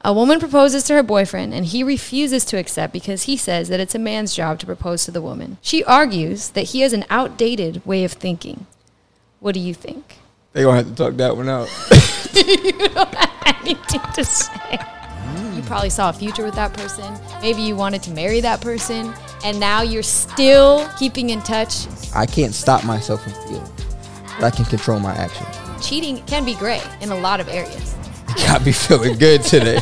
A woman proposes to her boyfriend and he refuses to accept because he says that it's a man's job to propose to the woman. She argues that he has an outdated way of thinking. What do you think? They gonna have to talk that one out. You don't have anything to say. You probably saw a future with that person. Maybe you wanted to marry that person, and now you're still keeping in touch. I can't stop myself from feeling, but I can control my actions. Cheating can be great in a lot of areas. Got me feeling good today.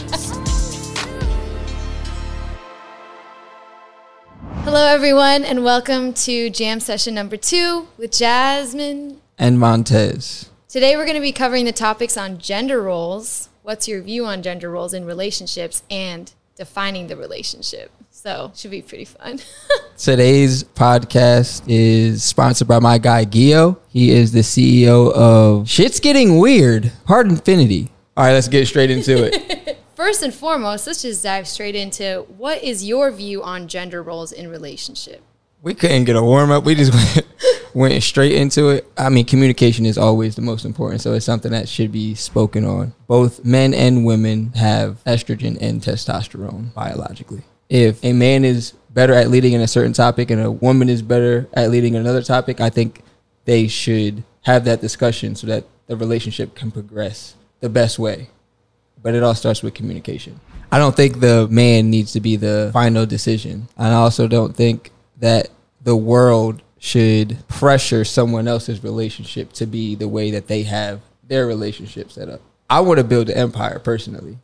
Hello, everyone, and welcome to Jam Session number 2 with Jasmine And Montez. Today, we're going to be covering the topics on gender roles. What's your view on gender roles in relationships and defining the relationship? So, should be pretty fun. Today's podcast is sponsored by my guy, Gio. He is the CEO of Shit's Getting Weird, Heart Infinity. All right, let's get straight into it. First and foremost, let's just dive straight into what is your view on gender roles in relationship? We couldn't get a warm up. We just went straight into it. I mean, communication is always the most important, so it's something that should be spoken on. Both men and women have estrogen and testosterone biologically. If a man is better at leading in a certain topic and a woman is better at leading in another topic, I think they should have that discussion so that the relationship can progress the best way. But it all starts with communication. I don't think the man needs to be the final decision. I also don't think that the world should pressure someone else's relationship to be the way that they have their relationship set up. I want to build an empire personally.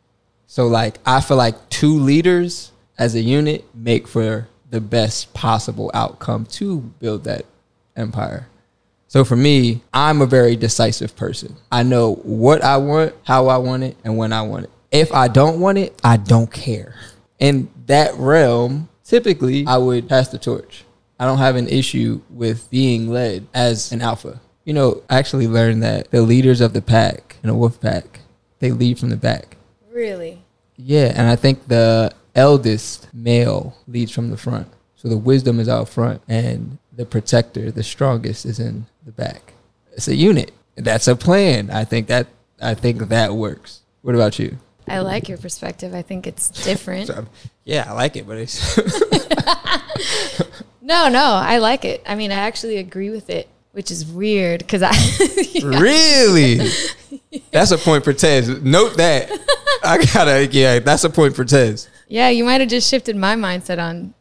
So like, I feel like two leaders as a unit make for the best possible outcome to build that empire. So for me, I'm a very decisive person. I know what I want, how I want it, and when I want it. If I don't want it, I don't care. In that realm, typically, I would pass the torch. I don't have an issue with being led as an alpha. You know, I actually learned that the leaders of the pack, in a wolf pack, they lead from the back. Really? Yeah, and I think the eldest male leads from the front. So the wisdom is out front, and the protector, the strongest, is in the back. It's a unit. That's a plan. I think that works. What about you? I like your perspective. I think it's different. Yeah, I like it, but it's No, I like it. I mean, I actually agree with it, which is weird because Really? That's a point for Tez. Note that. That's a point for Tez. Yeah, you might have just shifted my mindset on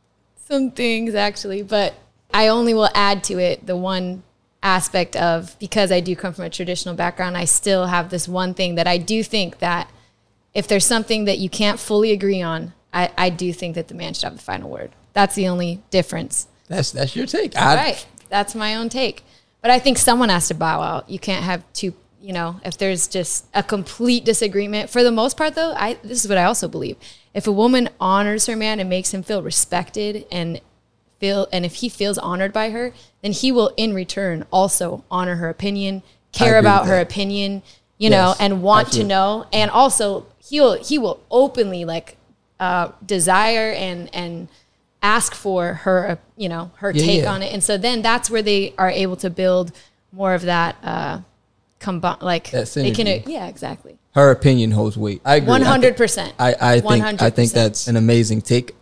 some things actually, but I only will add to it the one aspect of, because I do come from a traditional background, I still have this one thing that I do think that if there's something that you can't fully agree on, I do think that the man should have the final word. That's the only difference. That's your take. Right. That's my own take. But I think someone has to bow out. You can't have two, if there's just a complete disagreement. For the most part, though, this is what I also believe. If a woman honors her man and makes him feel respected and if he feels honored by her, then he will in return also honor her opinion, care about her opinion, and want to know. And also he will openly desire and ask for her, her take on it. And so then that's where they are able to build more of that, that synergy. Yeah, exactly. Her opinion holds weight. I agree. 100%. I think that's an amazing take.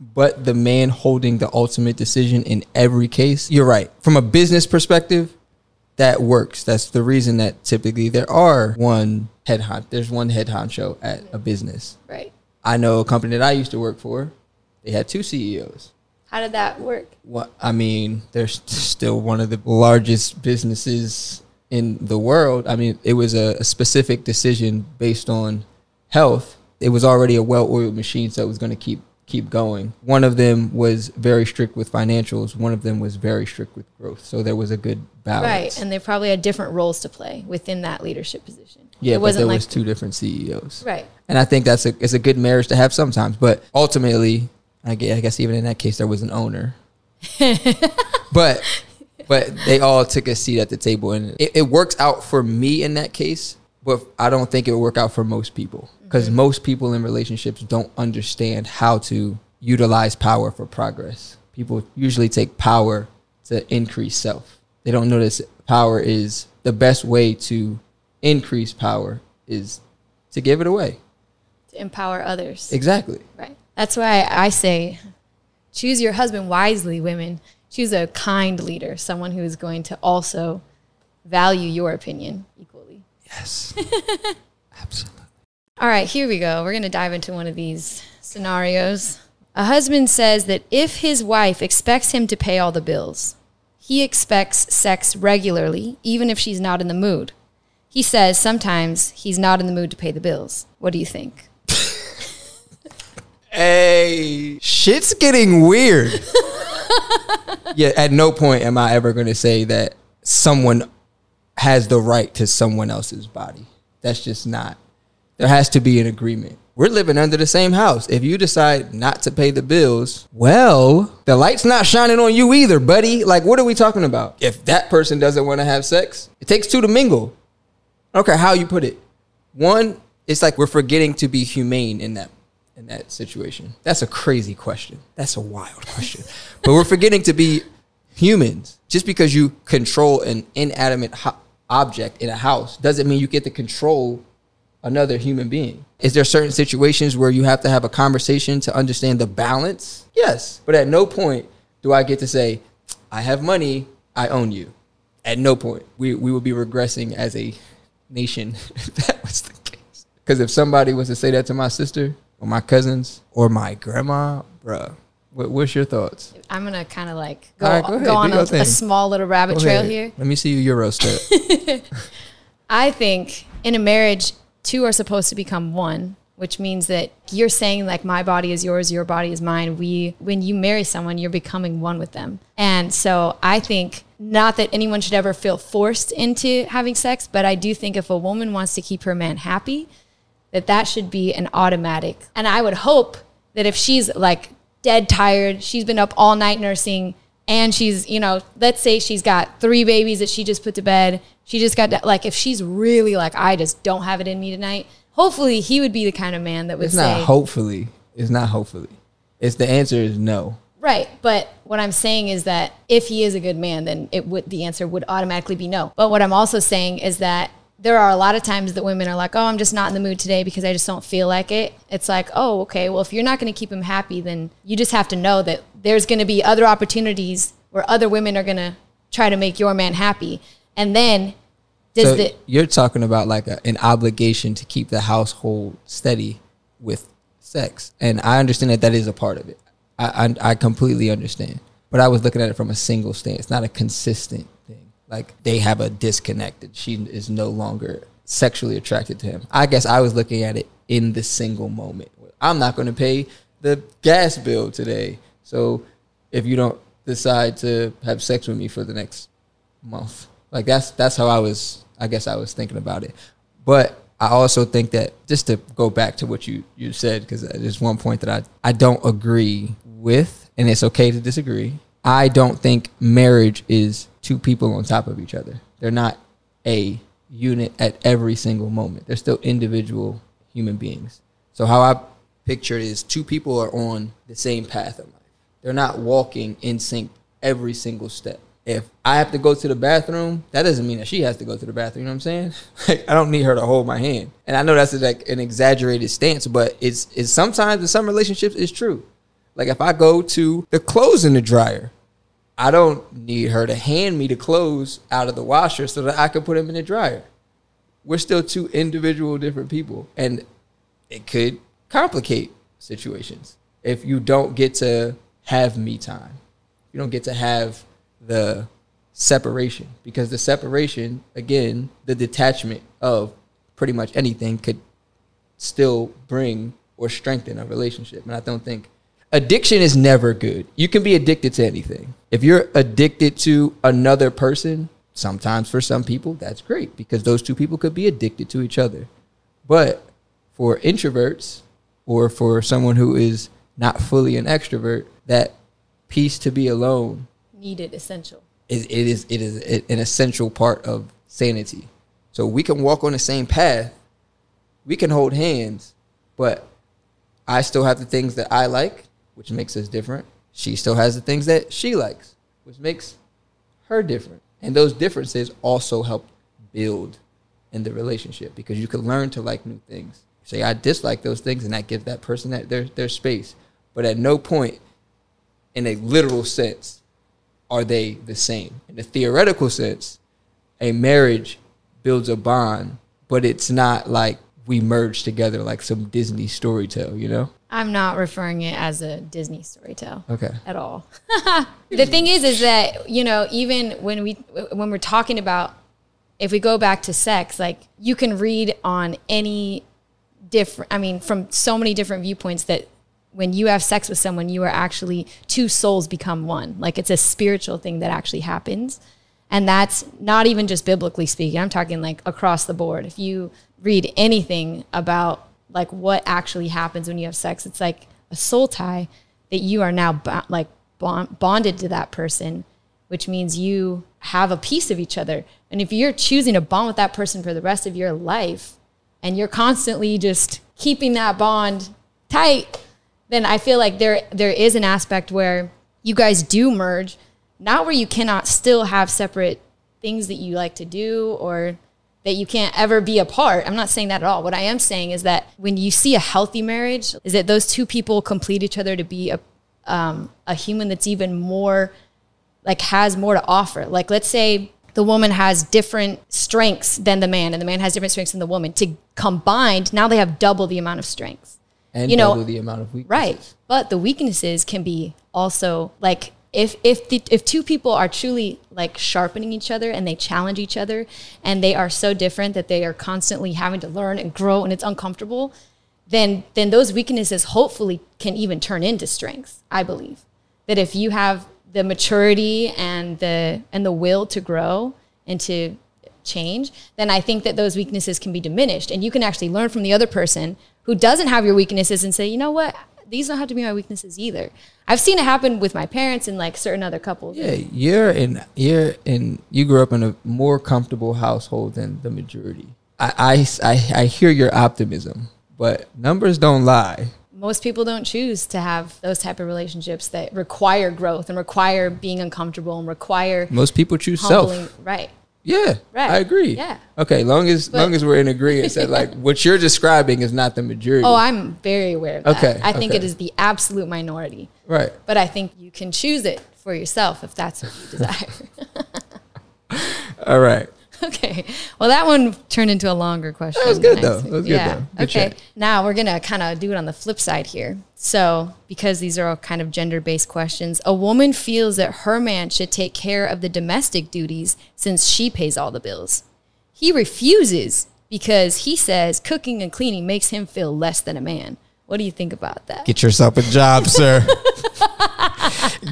But the man holding the ultimate decision in every case, you're right. From a business perspective, that works. That's the reason that typically there's one head honcho at a business. Right. I know a company that I used to work for, they had 2 CEOs. How did that work? Well, I mean, they're still one of the largest businesses in the world. I mean, it was a specific decision based on health. It was already a well-oiled machine, so it was going to keep going. One of them was very strict with financials. One of them was very strict with growth. So there was a good balance. Right, and they probably had different roles to play within that leadership position. Yeah, but there was 2 different CEOs. Right. And I think it's a good marriage to have sometimes. But ultimately, I guess even in that case, there was an owner. But they all took a seat at the table. And it works out for me in that case. But I don't think it would work out for most people. Because most people in relationships don't understand how to utilize power for progress. People usually take power to increase self. They don't notice power is the best way to increase power is to give it away. To empower others. Exactly. Right. That's why I say choose your husband wisely, women. Choose a kind leader, someone who is going to also value your opinion equally. Yes. Absolutely. All right, here we go. We're going to dive into one of these scenarios. A husband says that if his wife expects him to pay all the bills, he expects sex regularly, even if she's not in the mood. He says sometimes he's not in the mood to pay the bills. What do you think? Hey, shit's getting weird. Yeah, at no point am I ever going to say that someone has the right to someone else's body. That's just not. There has to be an agreement. We're living under the same house. If you decide not to pay the bills, well, the light's not shining on you either, buddy. Like, what are we talking about? If that person doesn't want to have sex, it takes two to mingle. I don't care how you put it. One, it's like we're forgetting to be humane in that situation. That's a crazy question. That's a wild question. But we're forgetting to be humans. Just because you control an inanimate object in a house doesn't mean you get to control another human being. Is there certain situations where you have to have a conversation to understand the balance? Yes. But at no point do I get to say, I have money, I own you. At no point. We will be regressing as a nation if that was the case. Because if somebody was to say that to my sister or my cousins or my grandma, bruh, what's your thoughts? I'm going to kind of like go ahead, on a small little rabbit trail here. Let me see you Euro step. I think in a marriage, two are supposed to become one, which means that you're saying like my body is yours, your body is mine. When you marry someone, you're becoming one with them. And so I think not that anyone should ever feel forced into having sex, but I do think if a woman wants to keep her man happy, that should be an automatic. And I would hope that if she's like dead tired, she's been up all night nursing, and she's, let's say she's got 3 babies that she just put to bed. She just got, like, if she's really like, I just don't have it in me tonight, hopefully he would be the kind of man that would say. It's not hopefully. It's the answer is no. Right. But what I'm saying is that if he is a good man, then the answer would automatically be no. But what I'm also saying is that there are a lot of times that women are like, oh, I'm just not in the mood today because I just don't feel like it. It's like, oh, okay, well, if you're not going to keep him happy, then you just have to know that there's going to be other opportunities where other women are going to try to make your man happy. And then you're talking about like an obligation to keep the household steady with sex. And I understand that is a part of it. I completely understand. But I was looking at it from a single stance, not a consistent thing. Like they have a disconnect. She is no longer sexually attracted to him. I guess I was looking at it in the single moment. I'm not going to pay the gas bill today. So if you don't decide to have sex with me for the next month, like that's how I was thinking about it. But I also think that, just to go back to what you said, because there's one point that I don't agree with, and it's okay to disagree. I don't think marriage is two people on top of each other. They're not a unit at every single moment. They're still individual human beings. So how I picture it is two people are on the same path of life. They're not walking in sync every single step. If I have to go to the bathroom, that doesn't mean that she has to go to the bathroom. You know what I'm saying? Like, I don't need her to hold my hand. And I know that's like an exaggerated stance, but it's sometimes in some relationships it's true. Like if I go to the clothes in the dryer, I don't need her to hand me the clothes out of the washer so that I can put them in the dryer. We're still two individual different people, and it could complicate situations if you don't get to have me time. You don't get to have the separation, because the separation, again, the detachment of pretty much anything could still bring or strengthen a relationship. And I don't think addiction is never good. You can be addicted to anything. If you're addicted to another person, sometimes for some people, that's great, because those two people could be addicted to each other. But for introverts, or for someone who is not fully an extrovert, that peace to be alone needed, essential. It is an essential part of sanity. So we can walk on the same path, we can hold hands, but I still have the things that I like, which makes us different. She still has the things that she likes, which makes her different. And those differences also help build in the relationship, because you can learn to like new things. Say, I dislike those things, and that gives that person that their space. But at no point, in a literal sense, are they the same. In a theoretical sense, a marriage builds a bond, but it's not like we merge together like some Disney story tale, you know? I'm not referring it as a Disney story tale. Okay. At all. The thing is that, you know, even when we're talking about, if we go back to sex, like you can read on any different, I mean, from so many different viewpoints that when you have sex with someone, you are actually, two souls become one. Like it's a spiritual thing that actually happens. And that's not even just biblically speaking. I'm talking like across the board. If you read anything about like what actually happens when you have sex, it's like a soul tie that you are now bonded to that person, which means you have a piece of each other. And if you're choosing to bond with that person for the rest of your life and you're constantly just keeping that bond tight, then I feel like there is an aspect where you guys do merge, not where you cannot still have separate things that you like to do or that you can't ever be apart. I'm not saying that at all. What I am saying is that when you see a healthy marriage, is that those two people complete each other to be a human that's even more, like has more to offer. Like let's say the woman has different strengths than the man and the man has different strengths than the woman. To combined, now they have double the amount of strengths. And you double the amount of weaknesses. Right. But the weaknesses can be also like, if two people are truly like sharpening each other and they challenge each other and they are so different that they are constantly having to learn and grow and it's uncomfortable, then those weaknesses hopefully can even turn into strengths. I believe that if you have the maturity and the will to grow and to change, then I think that those weaknesses can be diminished and you can actually learn from the other person who doesn't have your weaknesses and say, you know what? These don't have to be my weaknesses either. I've seen it happen with my parents and like certain other couples. Yeah, you grew up in a more comfortable household than the majority. I hear your optimism, but numbers don't lie. Most people don't choose to have those type of relationships that require growth and require being uncomfortable and require most people choose humbling. Self. Right. Yeah, right. I agree. Yeah. Okay, long as we're in agreement that like what you're describing is not the majority. Oh, I'm very aware of that. Okay. I think it is the absolute minority. Right. But I think you can choose it for yourself if that's what you desire. All right. Okay. Well, that one turned into a longer question. That was good though. That was good though. Good okay. Chat. Now we're going to kind of do it on the flip side here. So because these are all kind of gender-based questions, a woman feels that her man should take care of the domestic duties since she pays all the bills. He refuses because he says cooking and cleaning makes him feel less than a man. What do you think about that? Get yourself a job, sir.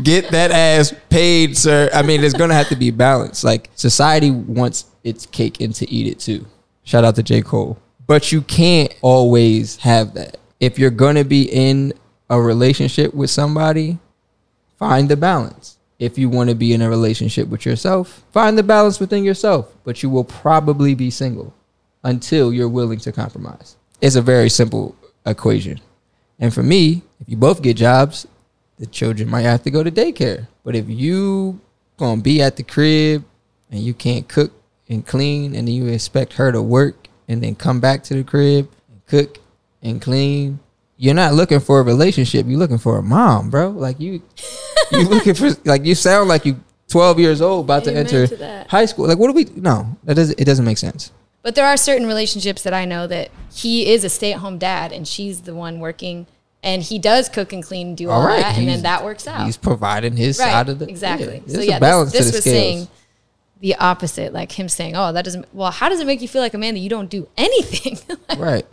Get that ass paid, sir. I mean, there's going to have to be balance. Like society wants its cake and to eat it too. Shout out to J. Cole. But you can't always have that. If you're going to be in a relationship with somebody, find the balance. If you want to be in a relationship with yourself, find the balance within yourself. But you will probably be single until you're willing to compromise. It's a very simple equation. And for me, if you both get jobs, the children might have to go to daycare. But if you gonna be at the crib and you can't cook and clean and then you expect her to work and then come back to the crib and cook and clean, you're not looking for a relationship. You're looking for a mom, bro. Like you looking for, like you sound like you 12 years old about to enter high school. Like what do we, no, it doesn't make sense. But there are certain relationships that I know that he is a stay-at-home dad and she's the one working and he does cook and clean and do all that and then that works out. He's providing his side of the... Exactly. Yeah, so yeah, this was saying the opposite, like him saying, oh, that doesn't... Well, how does it make you feel like a man that you don't do anything? Right.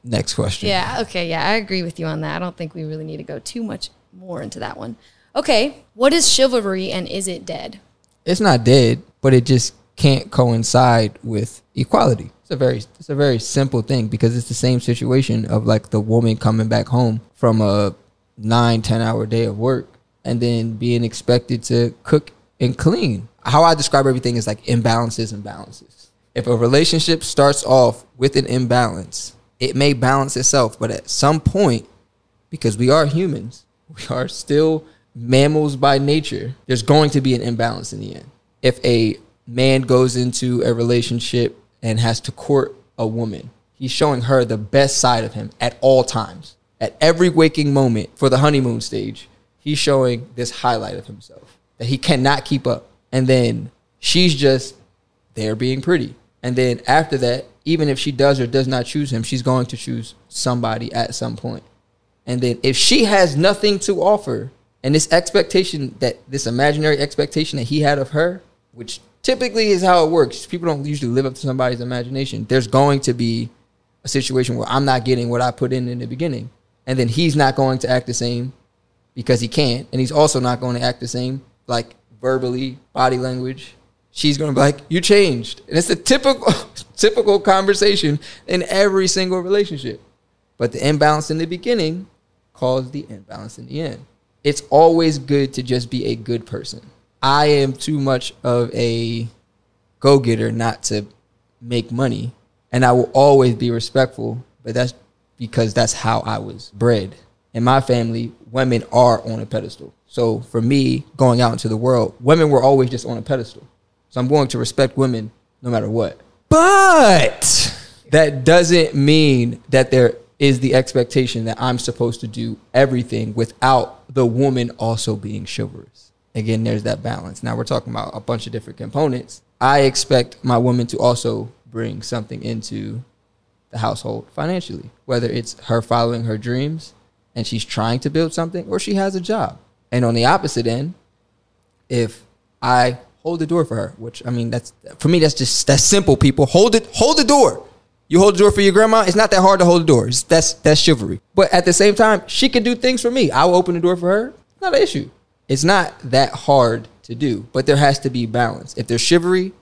Next question. Yeah, okay, yeah, I agree with you on that. I don't think we really need to go too much more into that one. Okay, what is chivalry and is it dead? It's not dead, but it just can't coincide with equality. It's a very simple thing because it's the same situation of like the woman coming back home from a 9-10 hour day of work and then being expected to cook and clean. How I describe everything is like imbalances and balances. If a relationship starts off with an imbalance, it may balance itself, but at some point, because we are humans, we are still mammals by nature, there's going to be an imbalance in the end. If a man goes into a relationship and has to court a woman He's showing her the best side of him at all times. At every waking moment for the honeymoon stage, he's showing this highlight of himself that he cannot keep up. And then she's just there being pretty. And then after that, even if she does or does not choose him, she's going to choose somebody at some point. And then if she has nothing to offer, and this expectation, that this imaginary expectation that he had of her, which typically is how it works. People don't usually live up to somebody's imagination. There's going to be a situation where I'm not getting what I put in the beginning. And then he's not going to act the same because he can't. And he's also not going to act the same, like verbally, body language. She's going to be like, you changed. And it's a typical conversation in every single relationship. But the imbalance in the beginning caused the imbalance in the end. It's always good to just be a good person. I am too much of a go-getter not to make money. And I will always be respectful, but that's because that's how I was bred. In my family, women are on a pedestal. So for me, going out into the world, women were always just on a pedestal. So I'm going to respect women no matter what. But that doesn't mean that there is the expectation that I'm supposed to do everything without the woman also being chivalrous. Again, there's that balance. Now we're talking about a bunch of different components. I expect my woman to also bring something into the household financially, whether it's her following her dreams and she's trying to build something, or she has a job. And on the opposite end, if I hold the door for her, which, I mean, that's, for me, that's simple, people. Hold the door. You hold the door for your grandma. It's not that hard to hold the door. That's chivalry. But at the same time, she can do things for me. I will open the door for her. Not an issue. It's not that hard to do, but there has to be balance. If there's chivalry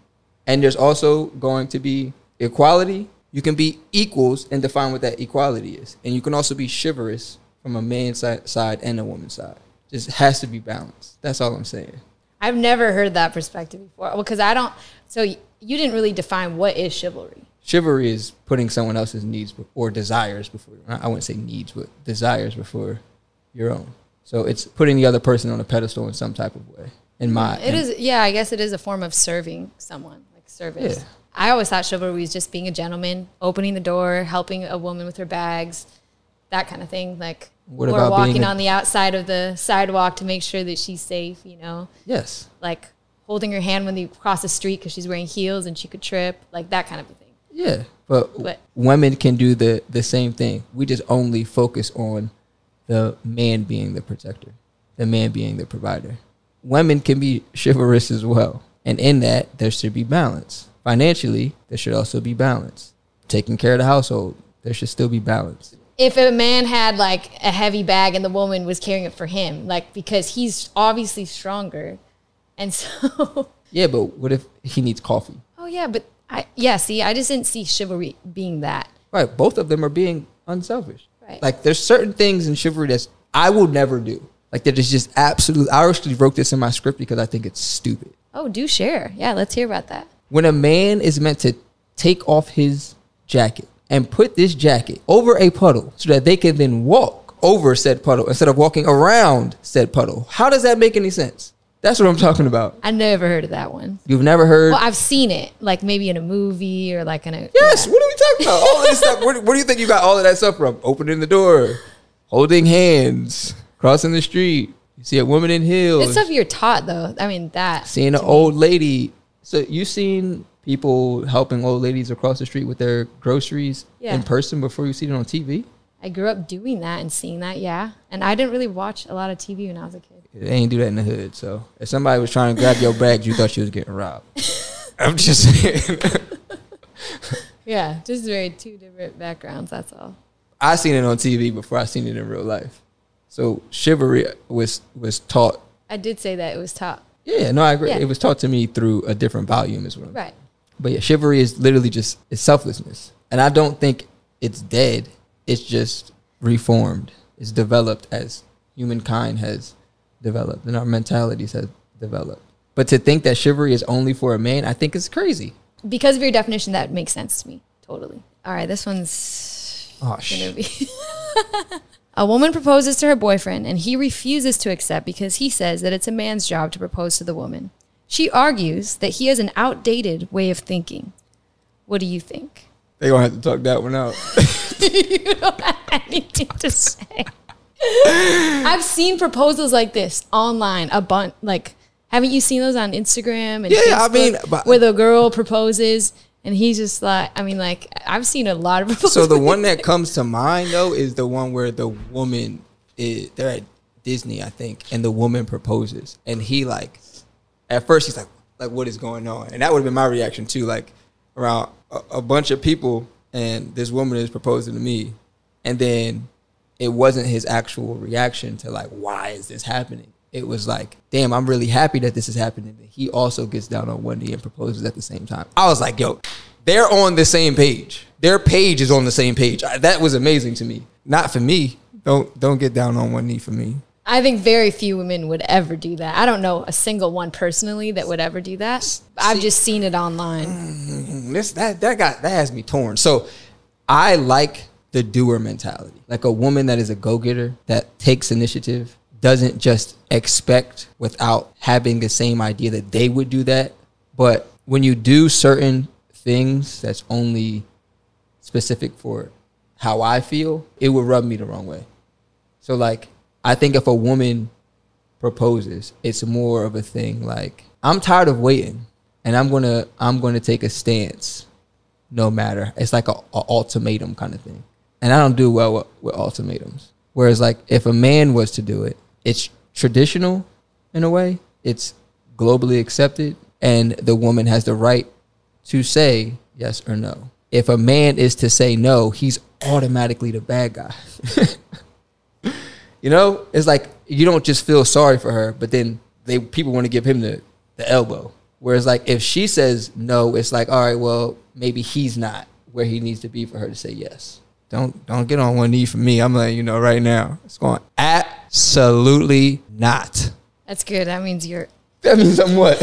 and there's also going to be equality, you can be equals and define what that equality is. And you can also be chivalrous from a man's side and a woman's side. Just has to be balanced. That's all I'm saying. I've never heard that perspective before. Well, because I don't, so you didn't really define what is chivalry. Chivalry is putting someone else's needs or desires before, I wouldn't say needs, but desires before your own. So it's putting the other person on a pedestal in some type of way. I guess it is a form of serving someone, like service. Yeah. I always thought chivalry was just being a gentleman, opening the door, helping a woman with her bags, that kind of thing. Like, or walking on the outside of the sidewalk to make sure that she's safe, you know? Yes. Like holding her hand when you cross the street because she's wearing heels and she could trip, like that kind of a thing. Yeah, but women can do the same thing. We just only focus on the man being the protector, the man being the provider. Women can be chivalrous as well. And in that, there should be balance. Financially, there should also be balance. Taking care of the household, there should still be balance. If a man had like a heavy bag and the woman was carrying it for him, like because he's obviously stronger. And so... Yeah, but what if he needs coffee? Oh, yeah, but I just didn't see chivalry being that. Right, both of them are being unselfish. Right. Like, there's certain things in chivalry that I will never do. Like, that is just absolute. I actually wrote this in my script because I think it's stupid. Oh, do share. Yeah, let's hear about that. When a man is meant to take off his jacket and put this jacket over a puddle so that they can then walk over said puddle instead of walking around said puddle, how does that make any sense? That's what I'm talking about. I never heard of that one. You've never heard? Well, I've seen it, like maybe in a movie or like in a... Yes, what are we talking about? All of this stuff. Where do you think you got all of that stuff from? Opening the door, holding hands, crossing the street. You see a woman in heels. It's stuff you're taught, though. I mean, that... Seeing an old lady. So you've seen people helping old ladies across the street with their groceries in person before you see it on TV? I grew up doing that and seeing that, yeah. And I didn't really watch a lot of TV when I was a kid. They ain't do that in the hood. So if somebody was trying to grab your bags, you thought she was getting robbed. I'm just saying. Yeah, just very two different backgrounds, that's all. I seen it on TV before I seen it in real life. So chivalry was taught. I did say that it was taught. Yeah, no, I agree. Yeah. It was taught to me through a different volume as well. Right. But yeah, chivalry is literally just, it's selflessness. And I don't think it's dead. It's just reformed. It's developed as humankind has developed and our mentalities have developed. But to think that chivalry is only for a man, I think is crazy. Because of your definition, that makes sense to me. Totally. All right, this one's gonna be... A woman proposes to her boyfriend and he refuses to accept because he says that it's a man's job to propose to the woman. She argues that he has an outdated way of thinking. What do you think? They gonna have to talk that one out. You don't have anything to say. I've seen proposals like this online a bunch. Like, haven't you seen those on Instagram and Yeah, Facebook, I mean, where the girl proposes and he's just like, I mean, like, I've seen a lot of proposals. So the one that comes to mind though is the one where the woman they're at Disney, I think, and the woman proposes, and he like, at first he's like, what is going on? And that would have been my reaction too, like around a bunch of people, and this woman is proposing to me, and then it wasn't his actual reaction to like, why is this happening? It was like, damn, I'm really happy that this is happening. He also gets down on one knee and proposes at the same time. I was like, yo, they're on the same page. Their page is on the same page. That was amazing to me. Not for me. Don't get down on one knee for me. I think very few women would ever do that. I don't know a single one personally that would ever do that. I've just seen it online. That has me torn. So I like the doer mentality, like a woman that is a go-getter, that takes initiative, doesn't just expect without having the same idea that they would do that. But when you do certain things that's only specific for how I feel, it would rub me the wrong way. So like, I think if a woman proposes, it's more of a thing like, I'm tired of waiting, and I'm gonna take a stance no matter. It's like a ultimatum kind of thing. And I don't do well with ultimatums. Whereas like, if a man was to do it, it's traditional in a way. It's globally accepted, and the woman has the right to say yes or no. If a man is to say no, he's automatically the bad guy. You know, it's like, you don't just feel sorry for her, but then people want to give him the elbow. Whereas like, if she says no, it's like, all right, well, maybe he's not where he needs to be for her to say yes. Don't get on one knee for me. I'm letting you know right now. It's going absolutely not. That's good. That means I'm what?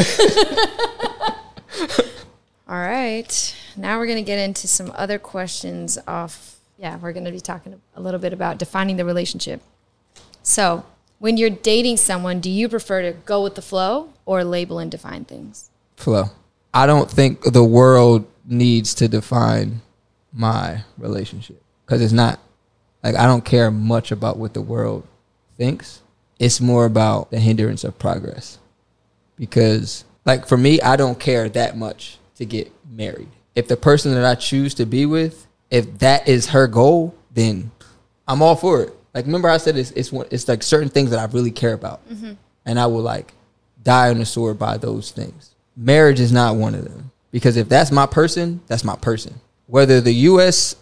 All right. Now we're going to get into some other questions we're going to be talking a little bit about defining the relationship. So when you're dating someone, do you prefer to go with the flow or label and define things? Flow. I don't think the world needs to define my relationship, because it's not, like, I don't care much about what the world thinks. It's more about the hindrance of progress. Because like, for me, I don't care that much to get married. If the person that I choose to be with, if that is her goal, then I'm all for it. Like, remember I said it's like certain things that I really care about. Mm-hmm. And I will like die on the sword by those things. Marriage is not one of them. Because if that's my person, that's my person. Whether the U.S.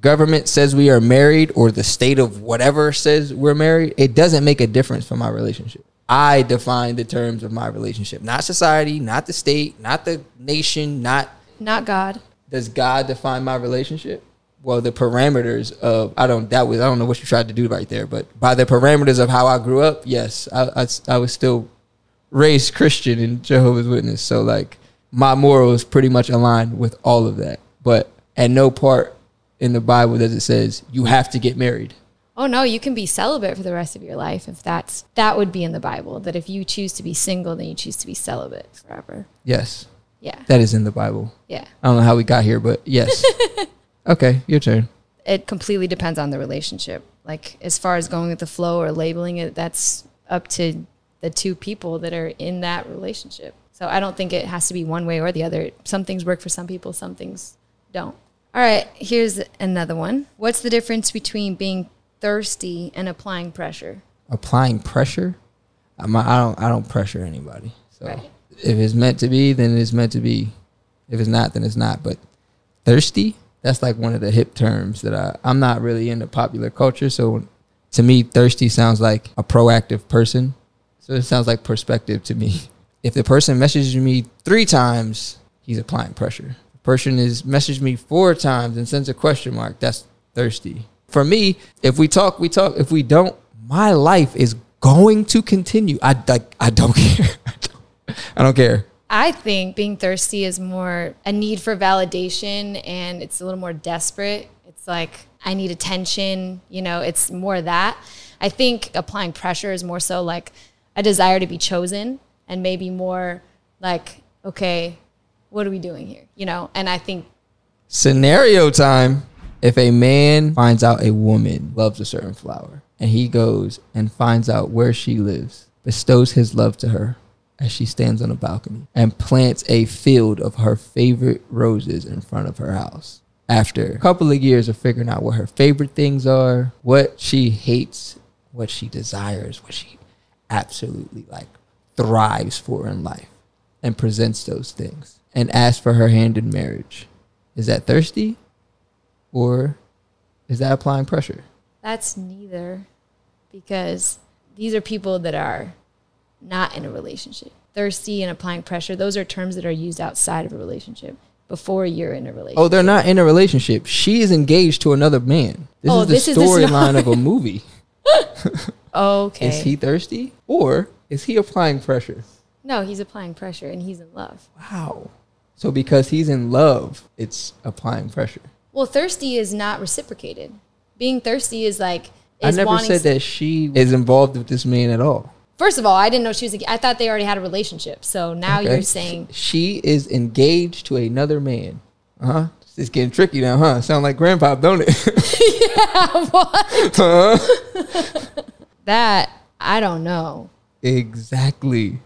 government says we are married or the state of whatever says we're married, it doesn't make a difference for my relationship. I define the terms of my relationship. Not society, not the state, not the nation, not God. Does God define my relationship? Well, the parameters of, I don't know what you tried to do right there, but by the parameters of how I grew up, yes, I was still raised Christian and Jehovah's Witness. So like, my morals pretty much align with all of that. But at no part in the Bible does it says you have to get married. Oh no, you can be celibate for the rest of your life if that would be in the Bible. That if you choose to be single, then you choose to be celibate forever. Yes. Yeah. That is in the Bible. Yeah. I don't know how we got here, but yes. Okay, your turn. It completely depends on the relationship. Like, as far as going with the flow or labeling it, that's up to the two people that are in that relationship. So I don't think it has to be one way or the other. Some things work for some people, some things don't. All right, here's another one. What's the difference between being thirsty and applying pressure? Applying pressure? I don't pressure anybody. So right. If it's meant to be, then it's meant to be. If it's not, then it's not. But thirsty? That's like one of the hip terms that I'm not really into popular culture. So to me, thirsty sounds like a proactive person. So it sounds like perspective to me. If the person messages me 3 times, he's applying pressure. The person is messaged me 4 times and sends a question mark. That's thirsty. For me, if we talk. If we don't, my life is going to continue. I don't care. I don't care. I think being thirsty is more a need for validation, and it's a little more desperate. It's like, I need attention, it's more that. I think applying pressure is more so like a desire to be chosen, and maybe more like, okay, what are we doing here? And I think Scenario time. If a man finds out a woman loves a certain flower and he goes and finds out where she lives, bestows his love to her as she stands on a balcony, and plants a field of her favorite roses in front of her house. After a couple of years of figuring out what her favorite things are, what she hates, what she desires, what she absolutely like thrives for in life, and presents those things and asks for her hand in marriage. Is that thirsty, or is that applying pressure? That's neither, because these are people that are not in a relationship. Thirsty and applying pressure, those are terms that are used outside of a relationship before you're in a relationship. Oh, they're not in a relationship. She is engaged to another man. This is the storyline of a movie. Okay. Is he thirsty, or is he applying pressure? No, he's applying pressure and he's in love. Wow. So because he's in love, it's applying pressure. Well, thirsty is not reciprocated. Being thirsty is like... I never said that she is involved with this man at all. First of all, I didn't know she was... I thought they already had a relationship. So now you're saying... She is engaged to another man. Uh-huh. It's getting tricky now, huh? Sound like grandpa, don't it? Yeah, what? Huh? That, I don't know. Exactly.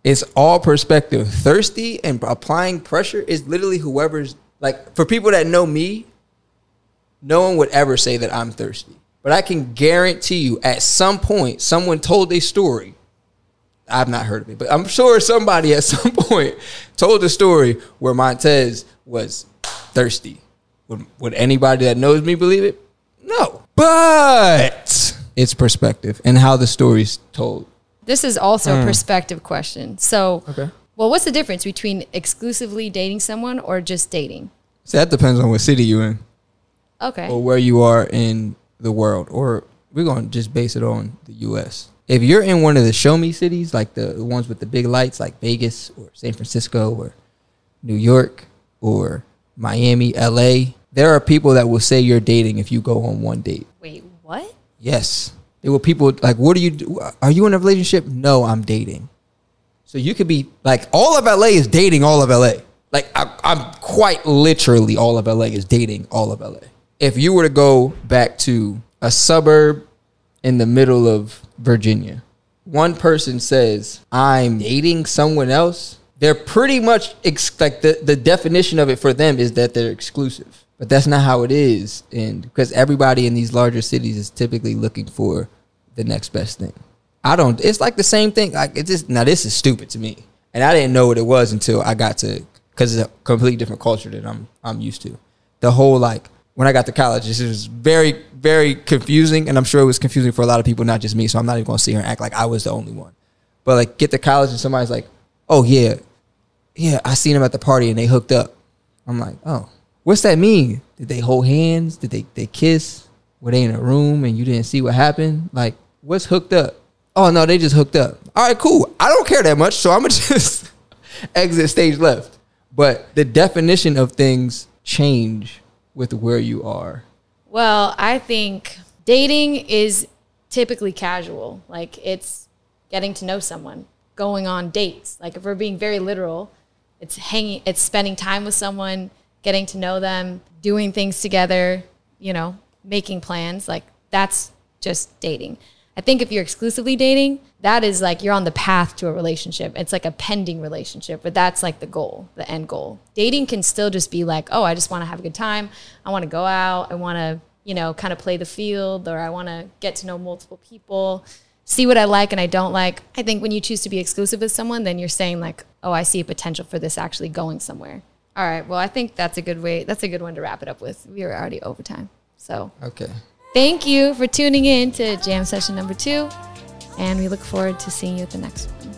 It's all perspective. Thirsty and applying pressure is literally whoever's... Like, for people that know me, no one would ever say that I'm thirsty. But I can guarantee you, at some point, someone told a story. I've not heard of it, but I'm sure somebody at some point told a story where Montez was thirsty. Would anybody that knows me believe it? No. But it's perspective and how the story's told. This is also a perspective question. So, okay. Well, what's the difference between exclusively dating someone or just dating? So that depends on what city you're in. Okay. Or where you are in the world. Or we're going to just base it on the U.S. If you're in one of the show me cities, like the ones with the big lights, like Vegas or San Francisco or New York or Miami, L.A., there are people that will say you're dating if you go on one date. Wait, what? Yes. There were people like, what do you do? Are you in a relationship? No, I'm dating. So you could be like, all of LA is dating all of LA. Like I'm quite literally all of LA is dating all of LA. If you were to go back to a suburb in the middle of Virginia, one person says, I'm dating someone else. They're pretty much like the definition of it for them is that they're exclusive. But that's not how it is. And because everybody in these larger cities is typically looking for the next best thing. It's like the same thing. Like it's just, now this is stupid to me. And I didn't know what it was until I got to, because it's a completely different culture than I'm used to. The whole, like, when I got to college, this was very, very confusing. And I'm sure it was confusing for a lot of people, not just me. So I'm not even going to sit here and act like I was the only one. But like, get to college and somebody's like, oh yeah, I seen them at the party and they hooked up. I'm like, oh, what's that mean? Did they hold hands? Did they kiss? Were they in a room and you didn't see what happened? Like, what's hooked up? Oh, no, they just hooked up. All right, cool. I don't care that much, so I'm going to just exit stage left. But the definition of things change with where you are. Well, I think dating is typically casual. Like, it's getting to know someone, going on dates. Like, if we're being very literal, it's spending time with someone, getting to know them, doing things together, making plans. Like, that's just dating. I think if you're exclusively dating, that is like you're on the path to a relationship. It's like a pending relationship, but that's like the goal, the end goal. Dating can still just be like, oh, I just want to have a good time. I want to go out. I want to, kind of play the field, or I want to get to know multiple people, see what I like and I don't like. I think when you choose to be exclusive with someone, then you're saying like, oh, I see a potential for this actually going somewhere. All right. Well, I think that's a good way. That's a good one to wrap it up with. We are already over time. So, okay. Thank you for tuning in to Jam Session number 2, and we look forward to seeing you at the next one.